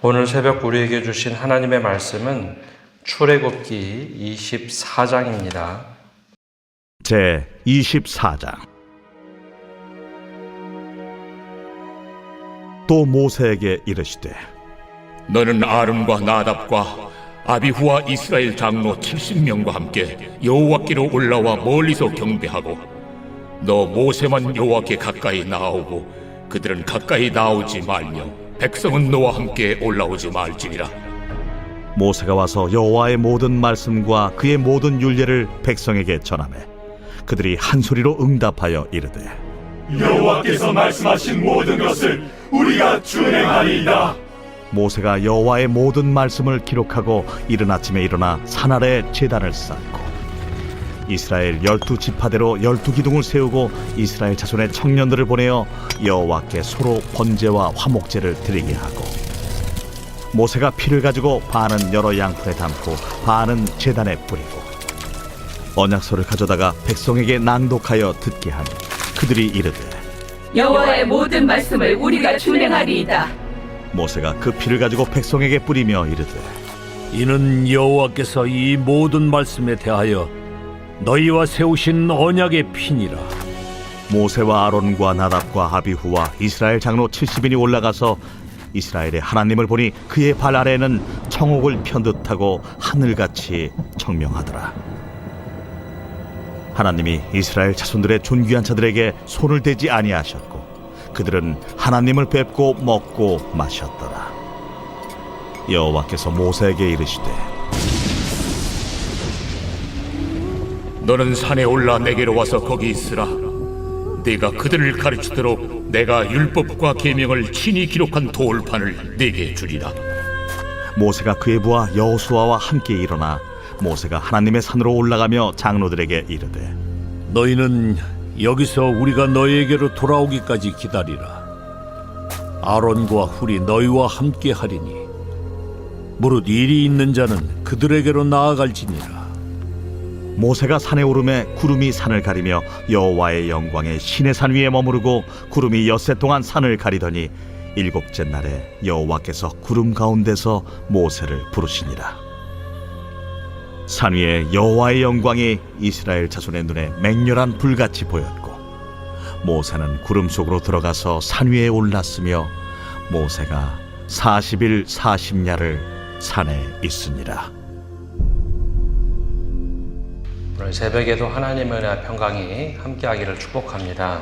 오늘 새벽 우리에게 주신 하나님의 말씀은 출애굽기 24장입니다. 제 24장. 또 모세에게 이르시되 너는 아론과 나답과 아비후와 이스라엘 장로 70명과 함께 여호와께로 올라와 멀리서 경배하고 너 모세만 여호와께 가까이 나아오고 그들은 가까이 나오지 말며 백성은 너와 함께 올라오지 말지니라. 모세가 와서 여호와의 모든 말씀과 그의 모든 율례를 백성에게 전하매 그들이 한 소리로 응답하여 이르되 여호와께서 말씀하신 모든 것을 우리가 준행하리이다. 모세가 여호와의 모든 말씀을 기록하고 이른 아침에 일어나 산 아래 제단을 쌓고 이스라엘 12지파대로 12기둥을 세우고 이스라엘 자손의 청년들을 보내어 여호와께 소로 번제와 화목제를 드리게 하고 모세가 피를 가지고 반은 여러 양풀에 담고 반은 제단에 뿌리고 언약서를 가져다가 백성에게 낭독하여 듣게 하니 그들이 이르되 여호와의 모든 말씀을 우리가 준행하리이다. 모세가 그 피를 가지고 백성에게 뿌리며 이르되 이는 여호와께서 이 모든 말씀에 대하여 너희와 세우신 언약의 피니라. 모세와 아론과 나답과 아비후와 이스라엘 장로 70인이 올라가서 이스라엘의 하나님을 보니 그의 발 아래에는 청옥을 편 듯하고 하늘같이 청명하더라. 하나님이 이스라엘 자손들의 존귀한 자들에게 손을 대지 아니하셨고 그들은 하나님을 뵙고 먹고 마셨더라. 여호와께서 모세에게 이르시되 너는 산에 올라 내게로 와서 거기 있으라. 네가 그들을 가르치도록 내가 율법과 계명을 친히 기록한 돌판을 네게 주리라. 모세가 그의 부하 여호수아와 함께 일어나 모세가 하나님의 산으로 올라가며 장로들에게 이르되 너희는 여기서 우리가 너희에게로 돌아오기까지 기다리라. 아론과 훌이 너희와 함께 하리니 무릇 일이 있는 자는 그들에게로 나아갈지니라. 모세가 산에 오르매 구름이 산을 가리며 여호와의 영광에 시내산 위에 머무르고 구름이 엿새 동안 산을 가리더니 일곱째 날에 여호와께서 구름 가운데서 모세를 부르시니라. 산 위에 여호와의 영광이 이스라엘 자손의 눈에 맹렬한 불같이 보였고 모세는 구름 속으로 들어가서 산 위에 올랐으며 모세가 40일 40야를 산에 있으니라. 오늘 새벽에도 하나님의 은혜와 평강이 함께하기를 축복합니다.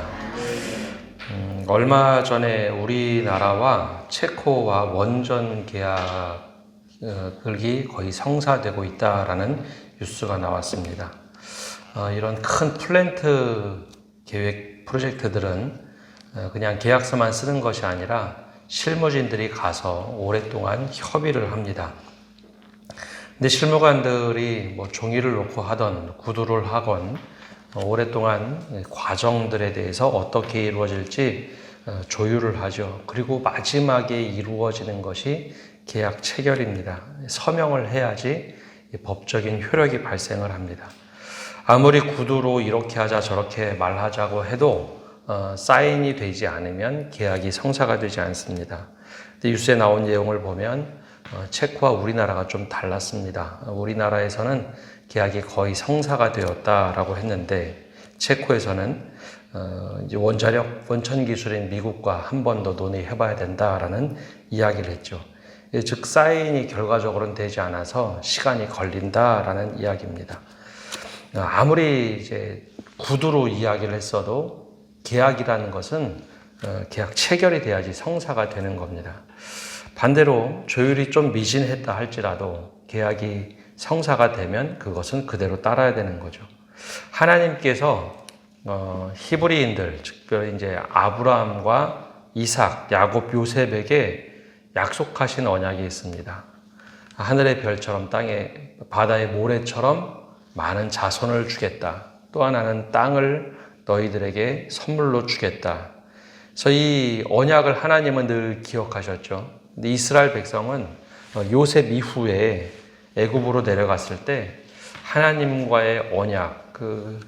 얼마 전에 우리나라와 체코와 원전 계약이 거의 성사되고 있다라는 뉴스가 나왔습니다. 이런 큰 플랜트 계획 프로젝트들은 그냥 계약서만 쓰는 것이 아니라 실무진들이 가서 오랫동안 협의를 합니다. 근데 실무관들이 종이를 놓고 하던 구두를 하건 오랫동안 과정들에 대해서 어떻게 이루어질지 조율을 하죠. 그리고 마지막에 이루어지는 것이 계약 체결입니다. 서명을 해야지 법적인 효력이 발생을 합니다. 아무리 구두로 이렇게 하자 저렇게 말하자고 해도 사인이 되지 않으면 계약이 성사가 되지 않습니다. 근데 뉴스에 나온 내용을 보면 체코와 우리나라가 좀 달랐습니다. 우리나라에서는 계약이 거의 성사가 되었다라고 했는데 체코에서는 이제 원천 기술인 미국과 한 번 더 논의해봐야 된다라는 이야기를 했죠. 즉 사인이 결과적으로는 되지 않아서 시간이 걸린다라는 이야기입니다. 아무리 이제 구두로 이야기를 했어도 계약이라는 것은 계약 체결이 돼야지 성사가 되는 겁니다. 반대로 조율이 좀 미진했다 할지라도 계약이 성사가 되면 그것은 그대로 따라야 되는 거죠. 하나님께서 히브리인들, 특별히 이제 아브라함과 이삭, 야곱, 요셉에게 약속하신 언약이 있습니다. 하늘의 별처럼 땅에 바다의 모래처럼 많은 자손을 주겠다. 또 하나는 땅을 너희들에게 선물로 주겠다. 그래서 이 언약을 하나님은 늘 기억하셨죠. 근데 이스라엘 백성은 요셉 이후에 애굽으로 내려갔을 때 하나님과의 언약, 그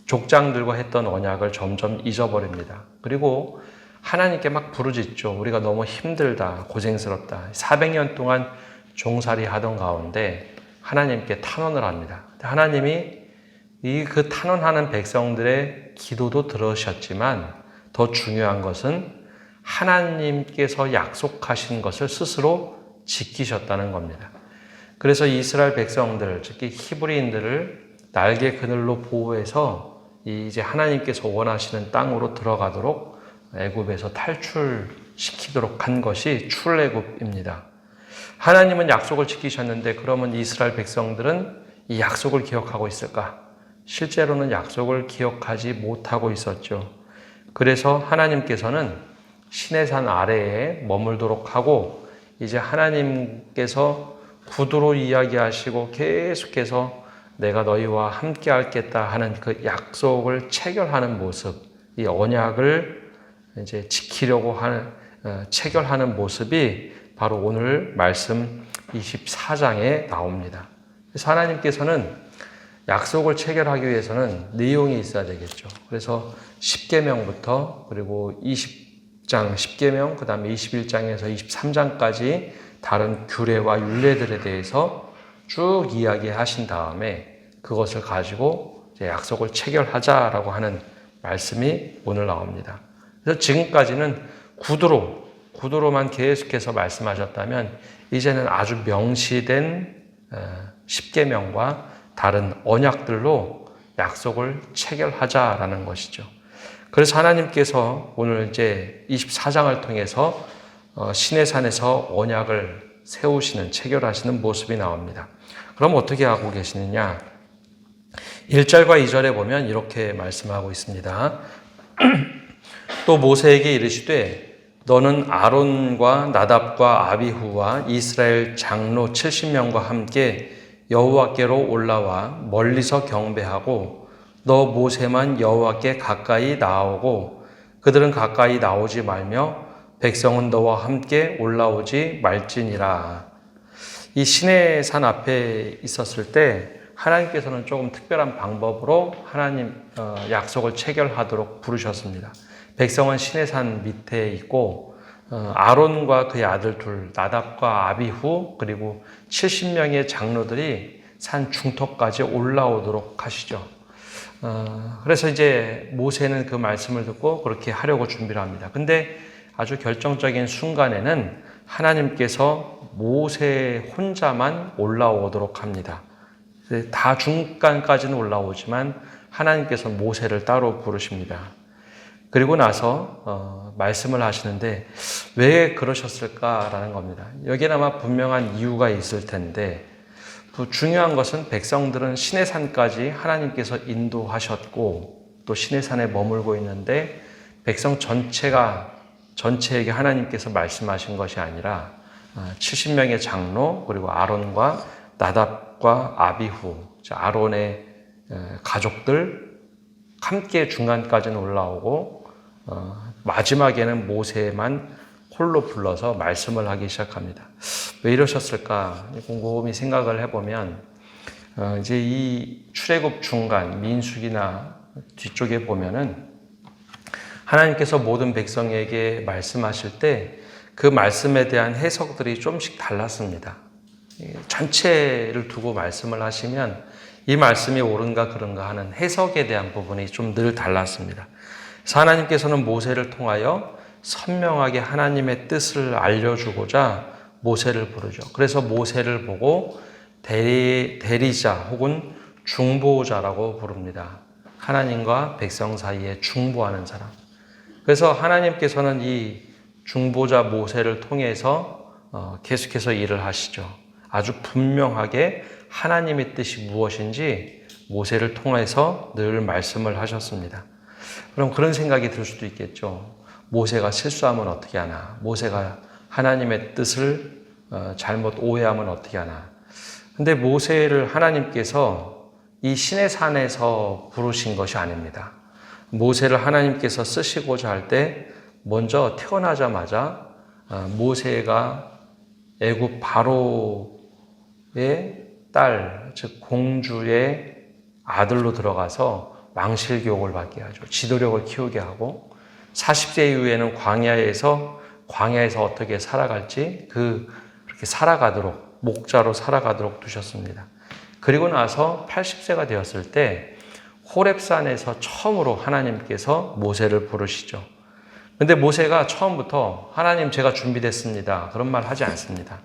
족장들과 했던 언약을 점점 잊어버립니다. 그리고 하나님께 막 부르짖죠. 우리가 너무 힘들다, 고생스럽다. 400년 동안 종살이 하던 가운데 하나님께 탄원을 합니다. 하나님이 그 탄원하는 백성들의 기도도 들으셨지만 더 중요한 것은 하나님께서 약속하신 것을 스스로 지키셨다는 겁니다. 그래서 이스라엘 백성들, 특히 히브리인들을 날개 그늘로 보호해서 이제 하나님께서 원하시는 땅으로 들어가도록 애굽에서 탈출시키도록 한 것이 출애굽입니다. 하나님은 약속을 지키셨는데 그러면 이스라엘 백성들은 이 약속을 기억하고 있을까? 실제로는 약속을 기억하지 못하고 있었죠. 그래서 하나님께서는 시내산 아래에 머물도록 하고 이제 하나님께서 구두로 이야기하시고 계속해서 내가 너희와 함께 하겠다 하는 그 약속을 체결하는 모습, 이 언약을 이제 지키려고 하는 체결하는 모습이 바로 오늘 말씀 24장에 나옵니다. 그래서 하나님께서는 약속을 체결하기 위해서는 내용이 있어야 되겠죠. 그래서 10계명부터 그리고 20장 10계명, 그 다음에 21장에서 23장까지 다른 규례와 율례들에 대해서 쭉 이야기하신 다음에 그것을 가지고 이제 약속을 체결하자라고 하는 말씀이 오늘 나옵니다. 그래서 지금까지는 구두로만 계속해서 말씀하셨다면 이제는 아주 명시된 10계명과 다른 언약들로 약속을 체결하자라는 것이죠. 그래서 하나님께서 오늘 이제 24장을 통해서 시내산에서 언약을 세우시는, 체결하시는 모습이 나옵니다. 그럼 어떻게 하고 계시느냐? 1절과 2절에 보면 이렇게 말씀하고 있습니다. 또 모세에게 이르시되 너는 아론과 나답과 아비후와 이스라엘 장로 70명과 함께 여호와께로 올라와 멀리서 경배하고 너 모세만 여호와께 가까이 나아오고 그들은 가까이 나오지 말며 백성은 너와 함께 올라오지 말지니라. 이 시내산 앞에 있었을 때 하나님께서는 조금 특별한 방법으로 하나님 약속을 체결하도록 부르셨습니다. 백성은 시내산 밑에 있고 아론과 그의 아들 둘 나답과 아비후 그리고 70명의 장로들이 산 중턱까지 올라오도록 하시죠. 그래서 이제 모세는 그 말씀을 듣고 그렇게 하려고 준비를 합니다. 근데 아주 결정적인 순간에는 하나님께서 모세 혼자만 올라오도록 합니다. 다 중간까지는 올라오지만 하나님께서 모세를 따로 부르십니다. 그리고 나서 말씀을 하시는데 왜 그러셨을까라는 겁니다. 여기에 아마 분명한 이유가 있을 텐데 또 중요한 것은 백성들은 시내산까지 하나님께서 인도하셨고 또 시내산에 머물고 있는데 백성 전체에게 하나님께서 말씀하신 것이 아니라 70명의 장로 그리고 아론과 나답과 아비후, 아론의 가족들 함께 중간까지는 올라오고 마지막에는 모세만 홀로 불러서 말씀을 하기 시작합니다. 왜 이러셨을까? 곰곰이 생각을 해보면 이제 이 출애굽 중간 민수기나 뒤쪽에 보면은 하나님께서 모든 백성에게 말씀하실 때 그 말씀에 대한 해석들이 좀씩 달랐습니다. 전체를 두고 말씀을 하시면 이 말씀이 옳은가 그른가 하는 해석에 대한 부분이 좀 늘 달랐습니다. 그래서 하나님께서는 모세를 통하여 선명하게 하나님의 뜻을 알려주고자 모세를 부르죠. 그래서 모세를 보고 대리자 혹은 중보자라고 부릅니다. 하나님과 백성 사이에 중보하는 사람. 그래서 하나님께서는 이 중보자 모세를 통해서 계속해서 일을 하시죠. 아주 분명하게 하나님의 뜻이 무엇인지 모세를 통해서 늘 말씀을 하셨습니다. 그럼 그런 생각이 들 수도 있겠죠. 모세가 실수하면 어떻게 하나? 모세가 하나님의 뜻을 잘못 오해하면 어떻게 하나? 근데 모세를 하나님께서 이 시내산에서 부르신 것이 아닙니다. 모세를 하나님께서 쓰시고자 할 때 먼저 태어나자마자 모세가 애굽 바로의 딸, 즉 공주의 아들로 들어가서 왕실교육을 받게 하죠. 지도력을 키우게 하고 40세 이후에는 광야에서 어떻게 살아갈지 그렇게 살아가도록 목자로 살아가도록 두셨습니다. 그리고 나서 80세가 되었을 때 호렙산에서 처음으로 하나님께서 모세를 부르시죠. 근데 모세가 처음부터 하나님 제가 준비됐습니다. 그런 말 하지 않습니다.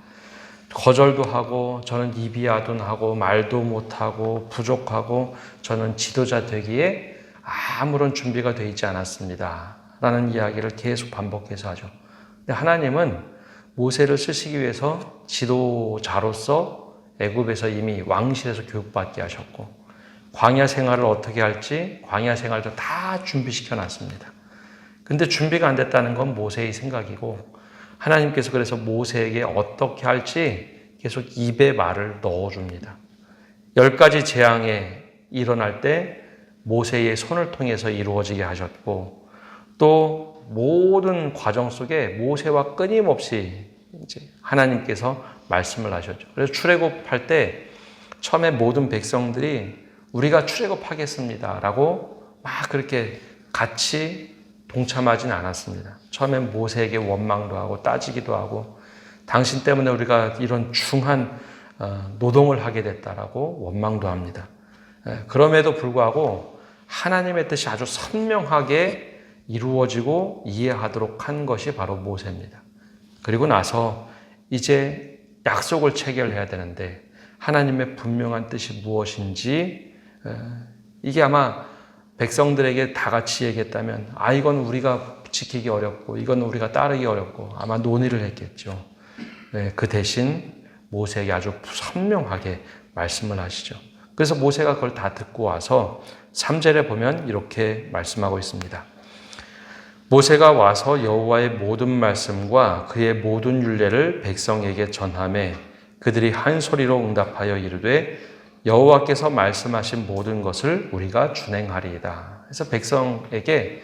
거절도 하고 저는 이비아둔하고 말도 못하고 부족하고 저는 지도자 되기에 아무런 준비가 되어 있지 않았습니다. 라는 이야기를 계속 반복해서 하죠. 근데 하나님은 모세를 쓰시기 위해서 지도자로서 애굽에서 이미 왕실에서 교육받게 하셨고 광야 생활을 어떻게 할지 광야 생활도 다 준비시켜 놨습니다. 근데 준비가 안 됐다는 건 모세의 생각이고 하나님께서 그래서 모세에게 어떻게 할지 계속 입에 말을 넣어줍니다. 10가지 재앙에 일어날 때 모세의 손을 통해서 이루어지게 하셨고 또 모든 과정 속에 모세와 끊임없이 이제 하나님께서 말씀을 하셨죠. 그래서 출애굽할 때 처음에 모든 백성들이 우리가 출애굽하겠습니다 라고 막 그렇게 같이 동참하지는 않았습니다. 처음엔 모세에게 원망도 하고 따지기도 하고 당신 때문에 우리가 이런 중한 노동을 하게 됐다라고 원망도 합니다. 그럼에도 불구하고 하나님의 뜻이 아주 선명하게 이루어지고 이해하도록 한 것이 바로 모세입니다. 그리고 나서 이제 약속을 체결해야 되는데 하나님의 분명한 뜻이 무엇인지 이게 아마 백성들에게 다 같이 얘기했다면 이건 우리가 지키기 어렵고 이건 우리가 따르기 어렵고 아마 논의를 했겠죠. 그 대신 모세에게 아주 선명하게 말씀을 하시죠. 그래서 모세가 그걸 다 듣고 와서 3절에 보면 이렇게 말씀하고 있습니다. 모세가 와서 여호와의 모든 말씀과 그의 모든 율례를 백성에게 전하매 그들이 한 소리로 응답하여 이르되 여호와께서 말씀하신 모든 것을 우리가 준행하리이다. 그래서 백성에게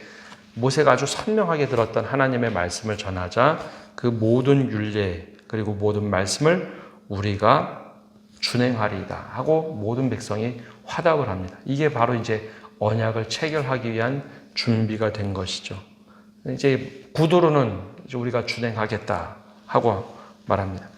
모세가 아주 선명하게 들었던 하나님의 말씀을 전하자 그 모든 율례 그리고 모든 말씀을 우리가 준행하리이다 하고 모든 백성이 화답을 합니다. 이게 바로 이제 언약을 체결하기 위한 준비가 된 것이죠. 이제 구두로는 이제 우리가 준행하겠다 하고 말합니다.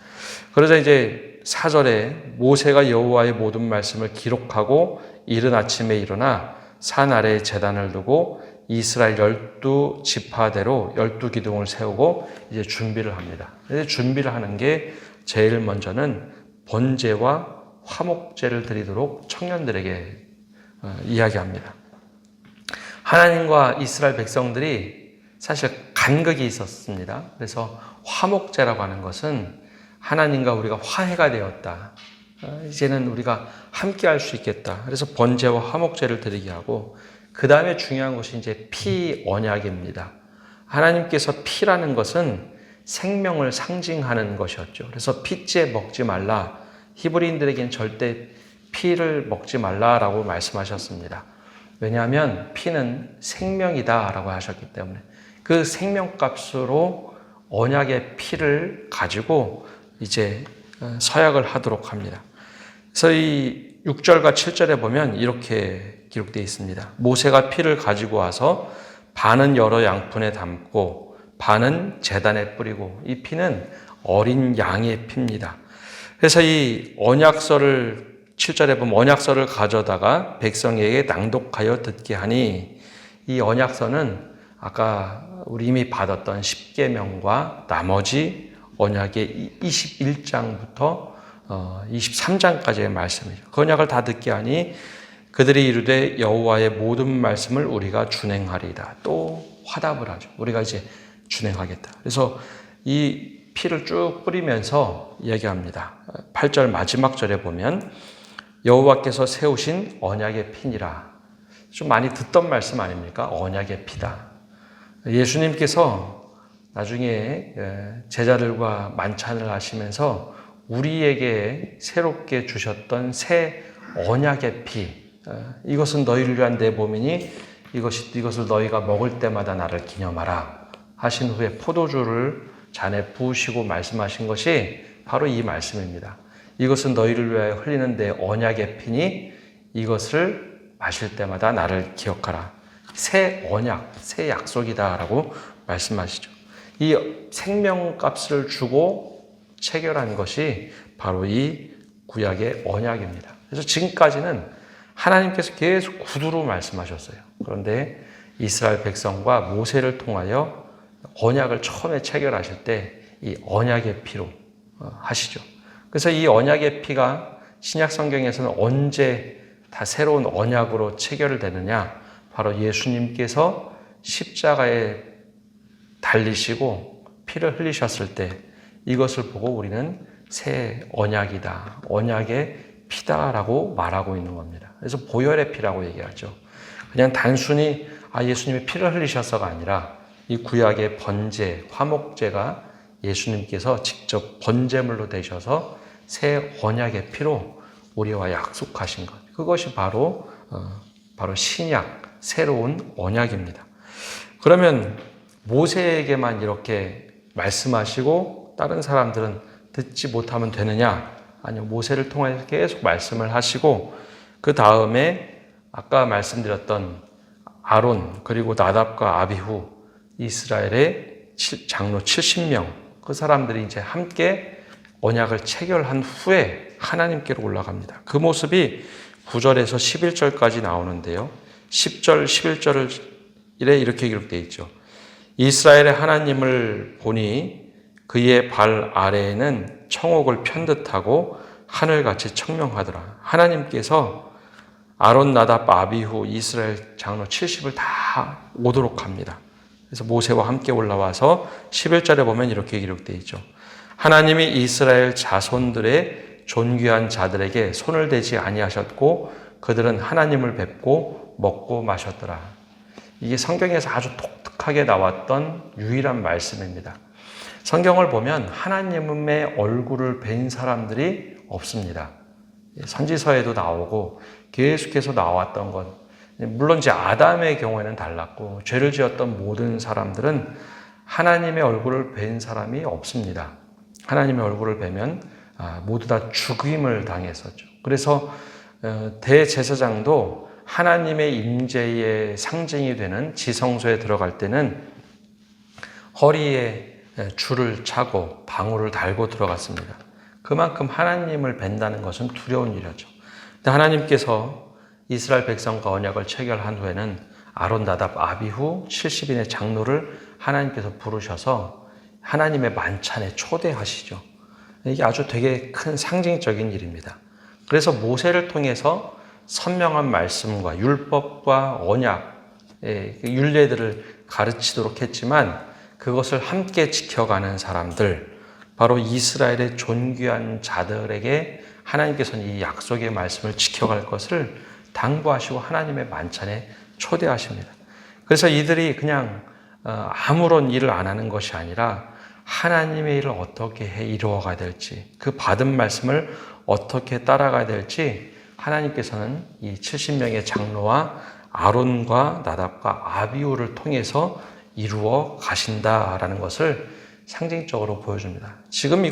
그러자 이제 4절에 모세가 여호와의 모든 말씀을 기록하고 이른 아침에 일어나 산 아래에 제단을 두고 이스라엘 12지파대로 12기둥을 세우고 이제 준비를 합니다. 이제 준비를 하는 게 제일 먼저는 번제와 화목제를 드리도록 청년들에게 이야기합니다. 하나님과 이스라엘 백성들이 사실 간극이 있었습니다. 그래서 화목제라고 하는 것은 하나님과 우리가 화해가 되었다. 이제는 우리가 함께 할 수 있겠다. 그래서 번제와 화목제를 드리게 하고 그 다음에 중요한 것이 이제 피 언약입니다. 하나님께서 피라는 것은 생명을 상징하는 것이었죠. 그래서 피째 먹지 말라. 히브리인들에겐 절대 피를 먹지 말라라고 말씀하셨습니다. 왜냐하면 피는 생명이다라고 하셨기 때문에 그 생명값으로 언약의 피를 가지고 이제 서약을 하도록 합니다. 그래서 이 6절과 7절에 보면 이렇게 기록되어 있습니다. 모세가 피를 가지고 와서 반은 여러 양푼에 담고 반은 제단에 뿌리고 이 피는 어린 양의 피입니다. 그래서 이 언약서를 7절에 보면 언약서를 가져다가 백성에게 낭독하여 듣게 하니 이 언약서는 아까 우리 이미 받았던 10계명과 나머지 언약의 21장부터 23장까지의 말씀이죠. 그 언약을 다 듣게 하니 그들이 이르되 여호와의 모든 말씀을 우리가 준행하리이다. 또 화답을 하죠. 우리가 이제 준행하겠다. 그래서 이 피를 쭉 뿌리면서 얘기합니다. 8절 마지막 절에 보면 여호와께서 세우신 언약의 피니라. 좀 많이 듣던 말씀 아닙니까? 언약의 피다. 예수님께서 나중에 제자들과 만찬을 하시면서 우리에게 새롭게 주셨던 새 언약의 피, 이것은 너희를 위한 내 몸이니 이것을 너희가 먹을 때마다 나를 기념하라 하신 후에 포도주를 잔에 부으시고 말씀하신 것이 바로 이 말씀입니다. 이것은 너희를 위하여 흘리는 내 언약의 피니 이것을 마실 때마다 나를 기억하라. 새 언약, 새 약속이다라고 말씀하시죠. 이 생명값을 주고 체결한 것이 바로 이 구약의 언약입니다. 그래서 지금까지는 하나님께서 계속 구두로 말씀하셨어요. 그런데 이스라엘 백성과 모세를 통하여 언약을 처음에 체결하실 때 이 언약의 피로 하시죠. 그래서 이 언약의 피가 신약 성경에서는 언제 다 새로운 언약으로 체결되느냐? 바로 예수님께서 십자가에 달리시고 피를 흘리셨을 때 이것을 보고 우리는 새 언약이다, 언약의 피다라고 말하고 있는 겁니다. 그래서 보혈의 피라고 얘기하죠. 그냥 단순히 예수님이 피를 흘리셔서가 아니라 이 구약의 번제, 화목제가 예수님께서 직접 번제물로 되셔서 새 언약의 피로 우리와 약속하신 것. 그것이 바로 신약, 새로운 언약입니다. 그러면 모세에게만 이렇게 말씀하시고 다른 사람들은 듣지 못하면 되느냐? 아니요, 모세를 통해서 계속 말씀을 하시고 그 다음에 아까 말씀드렸던 아론 그리고 나답과 아비후 이스라엘의 장로 70명 그 사람들이 이제 함께 언약을 체결한 후에 하나님께로 올라갑니다. 그 모습이 9절에서 11절까지 나오는데요. 10절, 11절에 이렇게 기록되어 있죠. 이스라엘의 하나님을 보니 그의 발 아래에는 청옥을 편 듯하고 하늘같이 청명하더라. 하나님께서 아론, 나답, 아비후, 이스라엘 장로 70을 다 오도록 합니다. 그래서 모세와 함께 올라와서 11절에 보면 이렇게 기록되어 있죠. 하나님이 이스라엘 자손들의 존귀한 자들에게 손을 대지 아니하셨고 그들은 하나님을 뵙고 먹고 마셨더라. 이게 성경에서 아주 독특하게 나왔던 유일한 말씀입니다. 성경을 보면 하나님의 얼굴을 뵌 사람들이 없습니다. 선지서에도 나오고 계속해서 나왔던 것. 물론 이제 아담의 경우에는 달랐고 죄를 지었던 모든 사람들은 하나님의 얼굴을 뵌 사람이 없습니다. 하나님의 얼굴을 뵈면 모두 다 죽임을 당했었죠. 그래서 대제사장도 하나님의 임재의 상징이 되는 지성소에 들어갈 때는 허리에 줄을 차고 방울을 달고 들어갔습니다. 그만큼 하나님을 뵌다는 것은 두려운 일이었죠. 근데 하나님께서 이스라엘 백성과 언약을 체결한 후에는 아론, 나답, 아비후 70인의 장로를 하나님께서 부르셔서 하나님의 만찬에 초대하시죠. 이게 아주 되게 큰 상징적인 일입니다. 그래서 모세를 통해서 선명한 말씀과 율법과 언약의 율례들을 가르치도록 했지만 그것을 함께 지켜가는 사람들, 바로 이스라엘의 존귀한 자들에게 하나님께서는 이 약속의 말씀을 지켜갈 것을 당부하시고 하나님의 만찬에 초대하십니다. 그래서 이들이 그냥 아무런 일을 안 하는 것이 아니라 하나님의 일을 어떻게 이루어가야 될지, 그 받은 말씀을 어떻게 따라가야 될지 하나님께서는 이 70명의 장로와 아론과 나답과 아비후를 통해서 이루어 가신다라는 것을 상징적으로 보여줍니다. 지금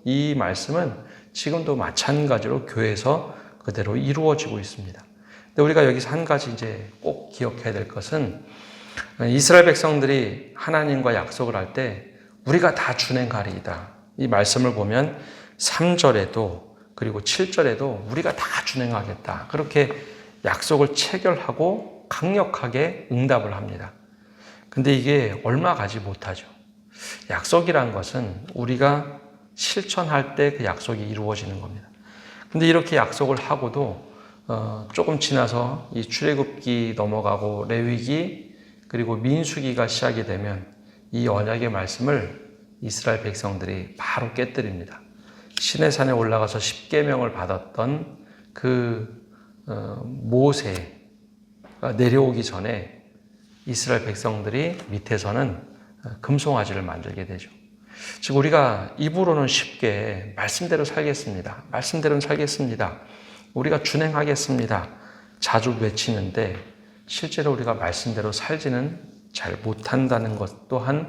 이 말씀은 지금도 마찬가지로 교회에서 그대로 이루어지고 있습니다. 근데 우리가 여기서 한 가지 이제 꼭 기억해야 될 것은 이스라엘 백성들이 하나님과 약속을 할 때 우리가 다 준행하리이다. 이 말씀을 보면 3절에도 그리고 7절에도 우리가 다 준행하겠다. 그렇게 약속을 체결하고 강력하게 응답을 합니다. 근데 이게 얼마 가지 못하죠. 약속이란 것은 우리가 실천할 때 그 약속이 이루어지는 겁니다. 근데 이렇게 약속을 하고도 조금 지나서 이 출애굽기 넘어가고 레위기 그리고 민수기가 시작이 되면 이 언약의 말씀을 이스라엘 백성들이 바로 깨뜨립니다. 시내산에 올라가서 10계명을 받았던 그 모세가 내려오기 전에 이스라엘 백성들이 밑에서는 금송아지를 만들게 되죠. 즉 우리가 입으로는 쉽게 말씀대로 살겠습니다. 말씀대로는 살겠습니다. 우리가 준행하겠습니다. 자주 외치는데 실제로 우리가 말씀대로 살지는 잘 못한다는 것 또한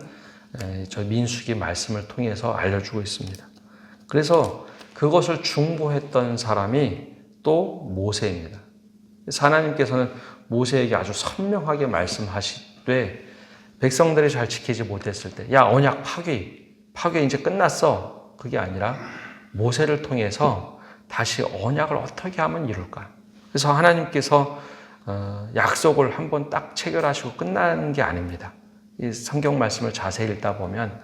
저 민수기 말씀을 통해서 알려주고 있습니다. 그래서 그것을 중보했던 사람이 또 모세입니다. 그래서 하나님께서는 모세에게 아주 선명하게 말씀하시되 백성들이 잘 지키지 못했을 때, 야, 언약 파괴 이제 끝났어. 그게 아니라 모세를 통해서 다시 언약을 어떻게 하면 이룰까? 그래서 하나님께서 약속을 한번 딱 체결하시고 끝나는 게 아닙니다. 이 성경 말씀을 자세히 읽다 보면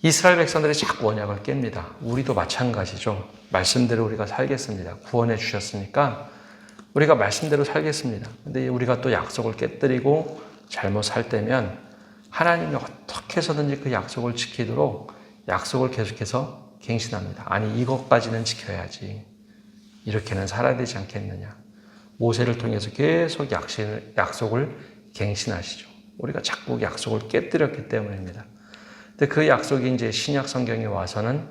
이스라엘 백성들이 자꾸 언약을 깹니다. 우리도 마찬가지죠. 말씀대로 우리가 살겠습니다. 구원해 주셨으니까 우리가 말씀대로 살겠습니다. 근데 우리가 또 약속을 깨뜨리고 잘못 살 때면 하나님이 어떻게 해서든지 그 약속을 지키도록 약속을 계속해서 갱신합니다. 아니, 이것까지는 지켜야지. 이렇게는 살아야 되지 않겠느냐. 모세를 통해서 계속 약속을 갱신하시죠. 우리가 자꾸 약속을 깨뜨렸기 때문입니다. 근데 그 약속이 이제 신약 성경에 와서는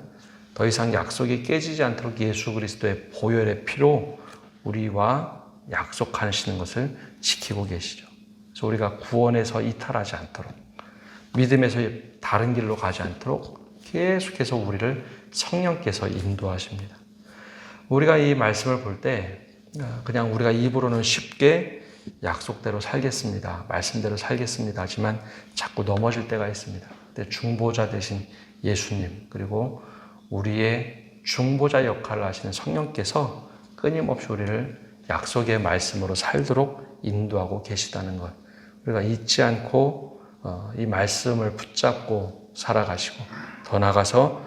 더 이상 약속이 깨지지 않도록 예수 그리스도의 보혈의 피로 우리와 약속하시는 것을 지키고 계시죠. 그래서 우리가 구원에서 이탈하지 않도록, 믿음에서 다른 길로 가지 않도록 계속해서 우리를 성령께서 인도하십니다. 우리가 이 말씀을 볼 때 그냥 우리가 입으로는 쉽게 약속대로 살겠습니다, 말씀대로 살겠습니다 하지만 자꾸 넘어질 때가 있습니다. 그때 중보자 되신 예수님, 그리고 우리의 중보자 역할을 하시는 성령께서 끊임없이 우리를 약속의 말씀으로 살도록 인도하고 계시다는 것, 우리가 잊지 않고 이 말씀을 붙잡고 살아가시고, 더 나아가서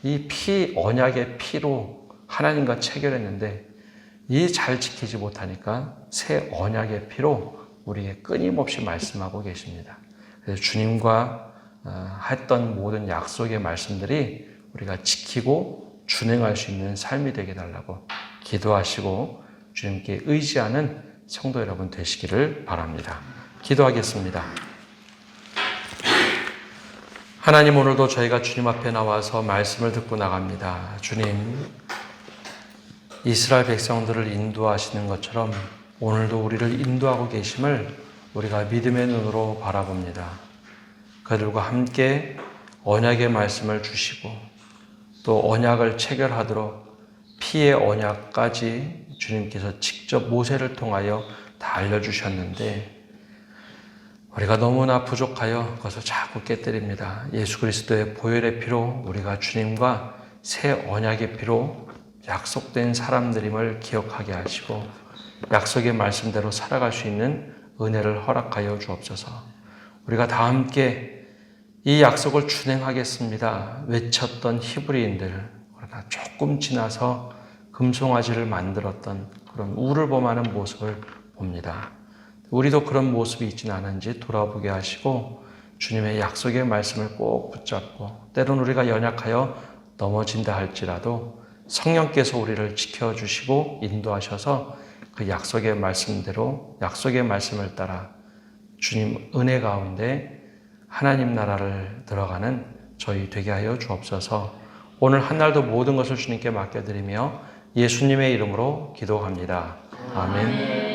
이 언약의 피로 하나님과 체결했는데 이 잘 지키지 못하니까 새 언약의 피로 우리에게 끊임없이 말씀하고 계십니다. 그래서 주님과 했던 모든 약속의 말씀들이 우리가 지키고 준행할 수 있는 삶이 되게 달라고 기도하시고 주님께 의지하는 성도 여러분 되시기를 바랍니다. 기도하겠습니다. 하나님, 오늘도 저희가 주님 앞에 나와서 말씀을 듣고 나갑니다. 주님, 이스라엘 백성들을 인도하시는 것처럼 오늘도 우리를 인도하고 계심을 우리가 믿음의 눈으로 바라봅니다. 그들과 함께 언약의 말씀을 주시고 또 언약을 체결하도록 피의 언약까지 주님께서 직접 모세를 통하여 다 알려주셨는데 우리가 너무나 부족하여 그것을 자꾸 깨뜨립니다. 예수 그리스도의 보혈의 피로 우리가 주님과 새 언약의 피로 약속된 사람들임을 기억하게 하시고 약속의 말씀대로 살아갈 수 있는 은혜를 허락하여 주옵소서. 우리가 다 함께 이 약속을 준행하겠습니다 외쳤던 히브리인들, 우리가 조금 지나서 금송아지를 만들었던 그런 우를범하는 모습을 봅니다. 우리도 그런 모습이 있지는 않은지 돌아보게 하시고 주님의 약속의 말씀을 꼭 붙잡고, 때로는 우리가 연약하여 넘어진다 할지라도 성령께서 우리를 지켜주시고 인도하셔서 그 약속의 말씀대로 약속의 말씀을 따라 주님 은혜 가운데 하나님 나라를 들어가는 저희 되게 하여 주옵소서. 오늘 한날도 모든 것을 주님께 맡겨드리며 예수님의 이름으로 기도합니다. 아멘.